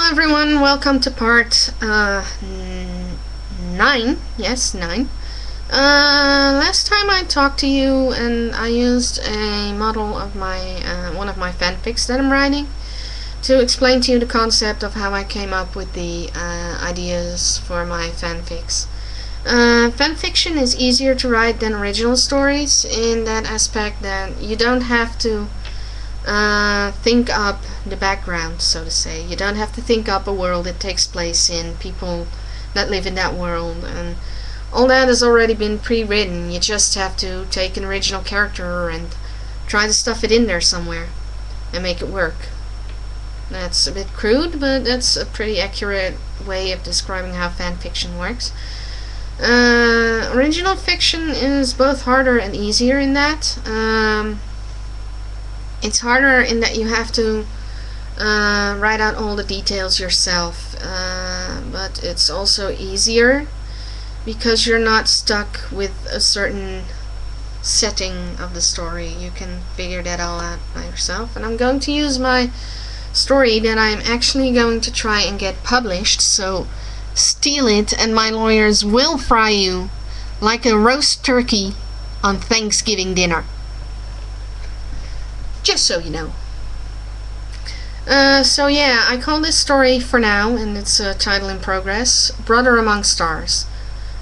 Hello everyone, welcome to part 9. Yes, 9. Last time I talked to you and I used a model of my one of my fanfics that I'm writing to explain to you the concept of how I came up with the ideas for my fanfics. Fanfiction is easier to write than original stories in that aspect that you don't have to think up the background, so to say. You don't have to think up a world that takes place in, people that live in that world, and all that has already been pre-written. You just have to take an original character and try to stuff it in there somewhere and make it work. That's a bit crude, but that's a pretty accurate way of describing how fanfiction works. Original fiction is both harder and easier in that. It's harder in that you have to write out all the details yourself, but it's also easier because you're not stuck with a certain setting of the story. You can figure that all out by yourself. And I'm going to use my story that I'm actually going to try and get published, so steal it and my lawyers will fry you like a roast turkey on Thanksgiving dinner. Just so you know. So yeah, I call this story for now, and it's a title in progress, Brother Among Stars.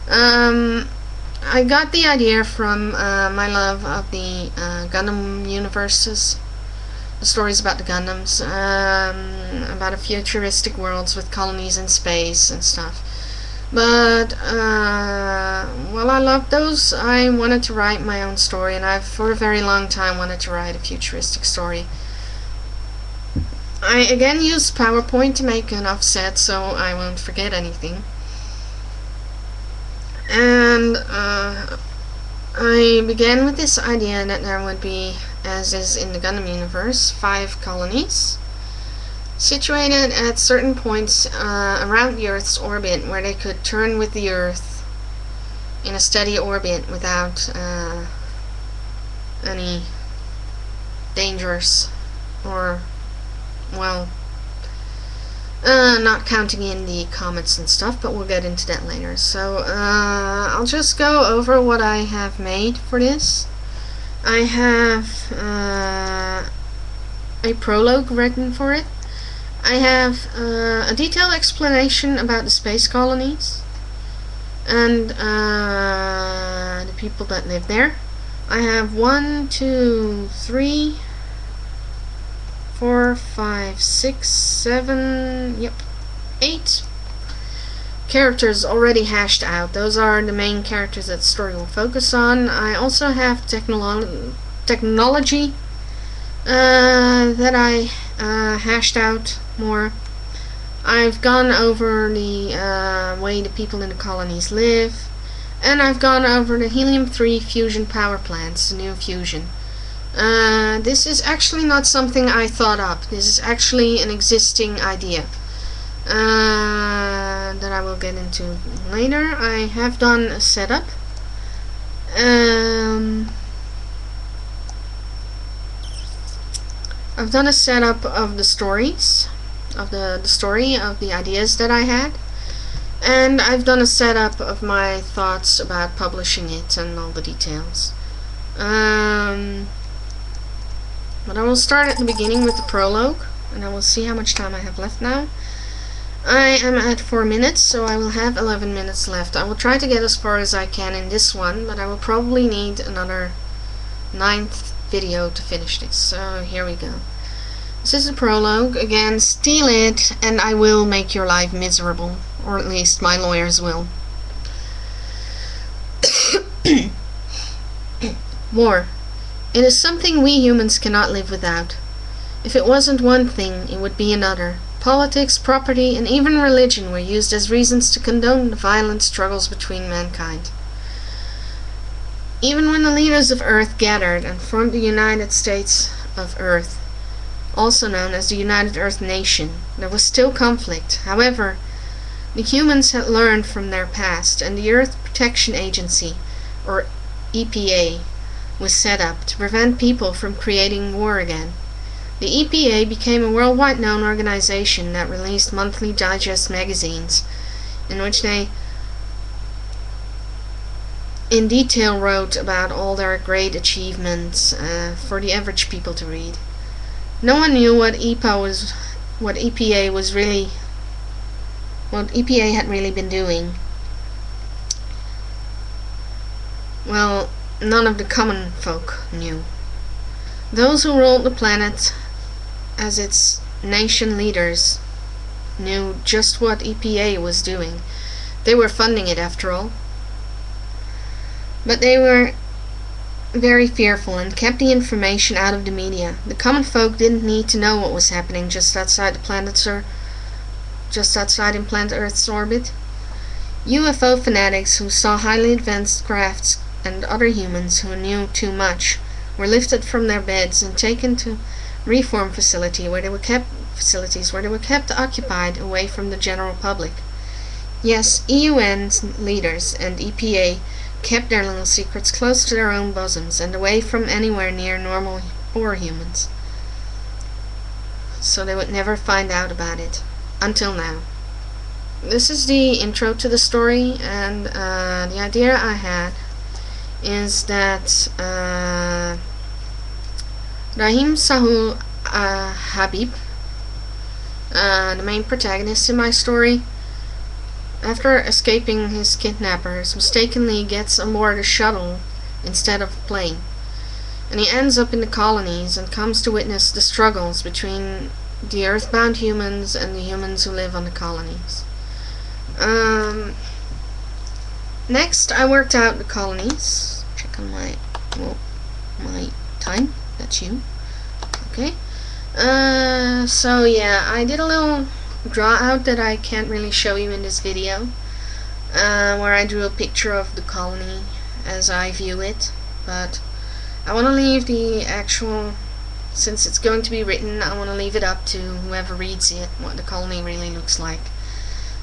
I got the idea from my love of the Gundam universes, the stories about the Gundams, about a futuristic worlds with colonies in space and stuff. But while I loved those, I wanted to write my own story, and I've for a very long time wanted to write a futuristic story. I again used PowerPoint to make an offset so I won't forget anything. And I began with this idea that there would be, as is in the Gundam universe, 5 colonies situated at certain points around the Earth's orbit where they could turn with the Earth in a steady orbit without any dangers, or, well, not counting in the comets and stuff, but we'll get into that later. So I'll just go over what I have made for this. I have a prologue written for it. I have a detailed explanation about the space colonies and the people that live there. I have 1, 2, 3, 4, 5, 6, 7, yep, 8 characters already hashed out. Those are the main characters that the story will focus on. I also have technology that I hashed out more. I've gone over the way the people in the colonies live, and I've gone over the helium-3 fusion power plants, the new fusion. This is actually not something I thought up. This is actually an existing idea that I will get into later. I have done a setup. I've done a setup of the stories, of the story of the ideas that I had, and I've done a setup of my thoughts about publishing it and all the details. But I will start at the beginning with the prologue, and I will see how much time I have left now. I am at 4 minutes, so I will have 11 minutes left. I will try to get as far as I can in this one, but I will probably need another 9th video to finish this. So here we go. This is the prologue. Again, steal it and I will make your life miserable, or at least my lawyers will. War. It is something we humans cannot live without. If it wasn't one thing, it would be another. Politics, property, and even religion were used as reasons to condone the violent struggles between mankind. Even when the leaders of Earth gathered and formed the United States of Earth, also known as the United Earth Nation, there was still conflict. However, the humans had learned from their past, and the Earth Protection Agency, or EPA, was set up to prevent people from creating war again. The EPA became a worldwide known organization that released monthly digest magazines in which they in detail wrote about all their great achievements for the average people to read. No one knew what EPA had really been doing. Well, none of the common folk knew. Those who ruled the planet as its nation leaders knew just what EPA was doing. They were funding it, after all. But they were very fearful and kept the information out of the media. The common folk didn't need to know what was happening just outside in planet Earth's orbit. UFO fanatics who saw highly advanced crafts and other humans who knew too much were lifted from their beds and taken to reform facilities where they were kept occupied away from the general public. Yes, EUN leaders and EPA kept their little secrets close to their own bosoms and away from anywhere near normal or humans, so they would never find out about it. Until now. This is the intro to the story, and the idea I had is that Rahim Sahul Habib, the main protagonist in my story, after escaping his kidnappers, mistakenly gets aboard a shuttle instead of a plane, and he ends up in the colonies and comes to witness the struggles between the earthbound humans and the humans who live on the colonies. Next, I worked out the colonies. Check on my time. That's you. Okay. So yeah, I did a little draw out that I can't really show you in this video, where I drew a picture of the colony as I view it, but I want to leave the actual, since it's going to be written, I want to leave it up to whoever reads it, what the colony really looks like.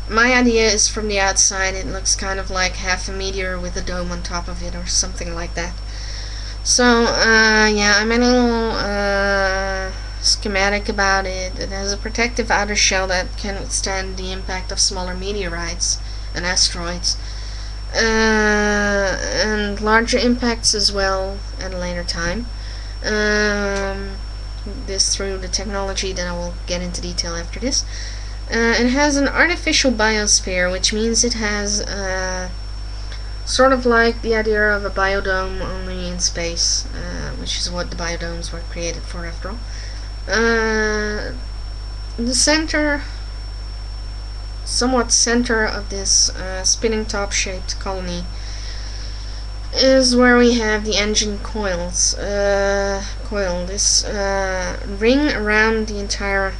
My idea is from the outside it looks kind of like half a meteor with a dome on top of it or something like that. So yeah, I made a little schematic about it. It has a protective outer shell that can withstand the impact of smaller meteorites and asteroids, and larger impacts as well at a later time. This through the technology that I will get into detail after this. It has an artificial biosphere, which means it has sort of like the idea of a biodome only in space, which is what the biodomes were created for, after all. The somewhat center of this spinning top-shaped colony is where we have the engine coils. This ring around the entire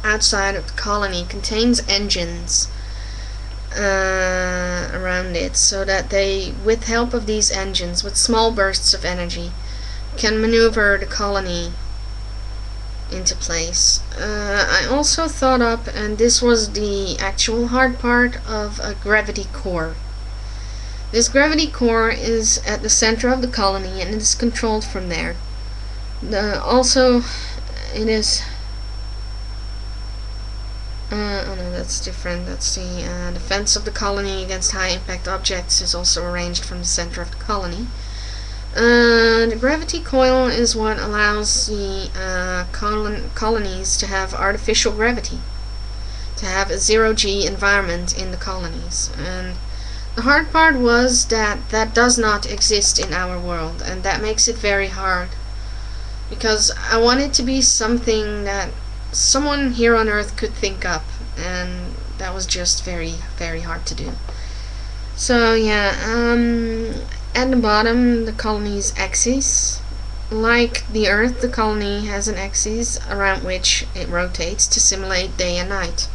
outside of the colony contains engines around it, so that they, with help of these engines, with small bursts of energy, can maneuver the colony into place. I also thought up, and this was the actual hard part, of a gravity core. This gravity core is at the center of the colony and it is controlled from there. Also, it is oh no, that's different. That's the defense of the colony against high-impact objects is also arranged from the center of the colony. The gravity coil is what allows the colonies to have artificial gravity, to have a zero-G environment in the colonies. And the hard part was that that does not exist in our world, and that makes it very hard, because I want it to be something that someone here on Earth could think up, and that was just very, very hard to do. So yeah, at the bottom, the colony's axis. Like the Earth, the colony has an axis around which it rotates to simulate day and night.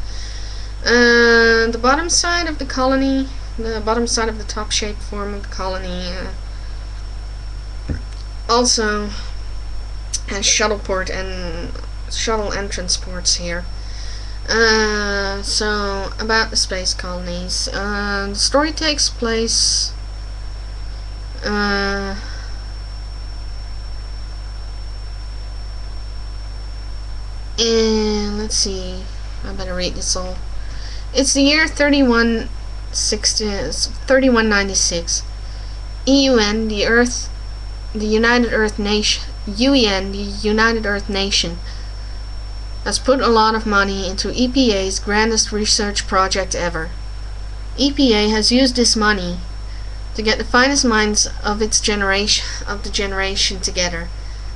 The bottom side of the colony, the bottom side of the top-shaped form of the colony, also has shuttle entrance ports here. So, about the space colonies. The story takes place And let's see, I better read this all. It's the year 3196. EUN, the United Earth Nation, UEN, the United Earth Nation, has put a lot of money into EPA's grandest research project ever. EPA has used this money to get the finest minds of the generation together,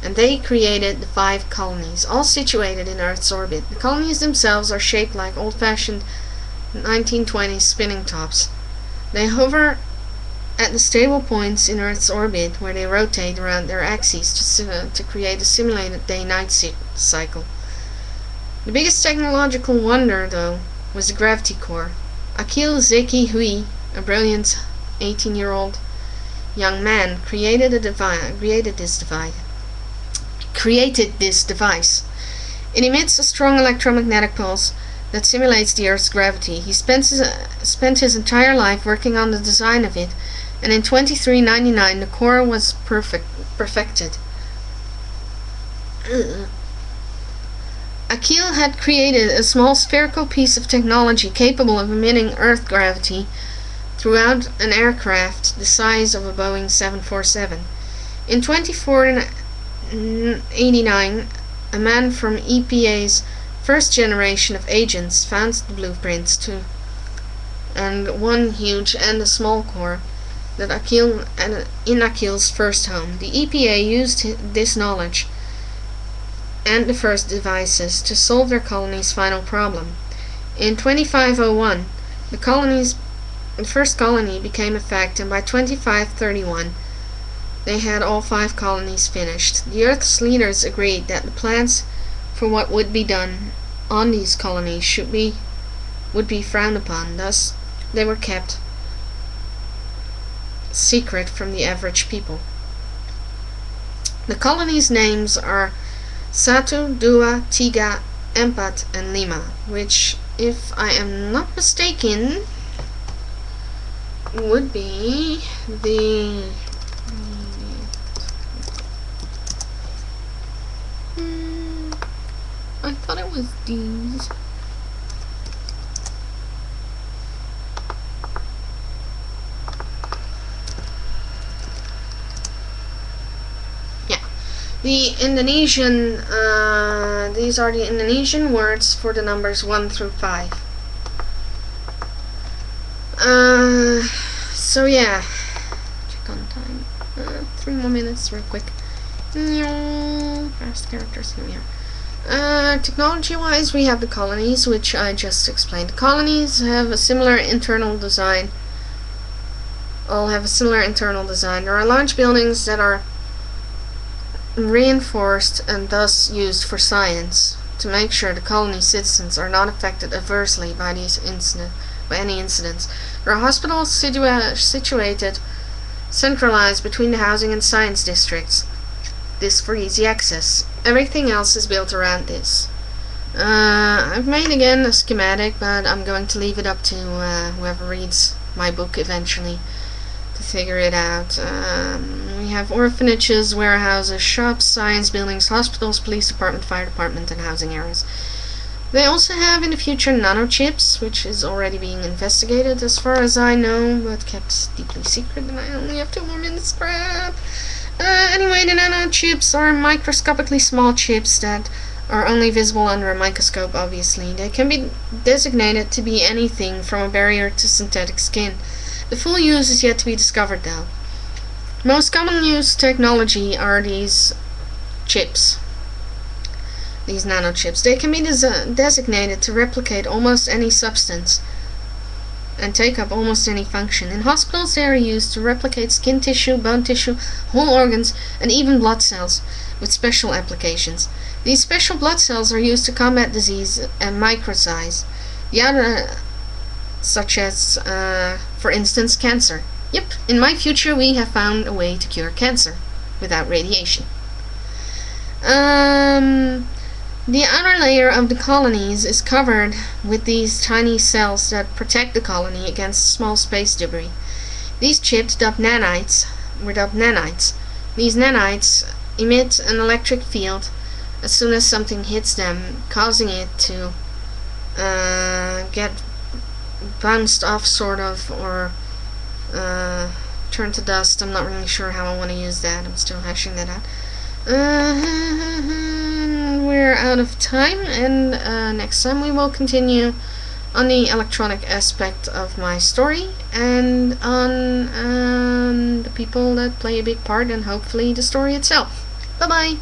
and they created the 5 colonies, all situated in Earth's orbit. The colonies themselves are shaped like old-fashioned 1920s spinning tops. They hover at the stable points in Earth's orbit, where they rotate around their axes to create a simulated day-night cycle. The biggest technological wonder, though, was the gravity core. Akil Zeki Hui, a brilliant 18-year-old young man, created this device. It emits a strong electromagnetic pulse that simulates the Earth's gravity. He spent his entire life working on the design of it, and in 2399 the core was perfected. Akil had created a small spherical piece of technology capable of emitting Earth gravity throughout an aircraft the size of a Boeing 747. In 2489, a man from EPA's first generation of agents found the blueprints to and one huge and a small core that in Akil's first home. The EPA used this knowledge and the first devices to solve their colony's final problem. In 2501, the first colony became a fact, and by 2531, they had all 5 colonies finished. The Earth's leaders agreed that the plans for what would be done on these colonies would be frowned upon. Thus, they were kept secret from the average people. The colonies' names are Satu, Dua, Tiga, Empat, and Lima, which, if I am not mistaken, would be the I thought it was these. The Indonesian, these are the Indonesian words for the numbers 1 through 5. So yeah, check on time. 3 more minutes, real quick. Fast characters, here we are. Technology-wise, we have the colonies, which I just explained. The colonies have a similar internal design. All have a similar internal design. There are large buildings that are reinforced and thus used for science to make sure the colony citizens are not affected adversely by any incidents. There are hospitals situated centralized between the housing and science districts. This for easy access. Everything else is built around this. I've made again a schematic, but I'm going to leave it up to whoever reads my book eventually to figure it out. We have orphanages, warehouses, shops, science buildings, hospitals, police department, fire department, and housing areas. They also have in the future nanochips, which is already being investigated as far as I know, but kept deeply secret, and I only have 2 more minutes. Crap! Anyway, the nanochips are microscopically small chips that are only visible under a microscope, obviously. They can be designated to be anything from a barrier to synthetic skin. The full use is yet to be discovered, though. Most common use technology are these chips, these nanochips. They can be designated to replicate almost any substance and take up almost any function. In hospitals, they are used to replicate skin tissue, bone tissue, whole organs, and even blood cells, with special applications. These special blood cells are used to combat disease and microsize. The other, such as, for instance, cancer. Yep, in my future we have found a way to cure cancer without radiation. The outer layer of the colonies is covered with these tiny cells that protect the colony against small space debris. These chips, dubbed nanites, were dubbed nanites. These nanites emit an electric field as soon as something hits them, causing it to get bounced off, sort of, or turn to dust. I'm not really sure how I want to use that. I'm still hashing that out. We're out of time, and next time we will continue on the electronic aspect of my story, and on the people that play a big part, and hopefully the story itself. Bye bye.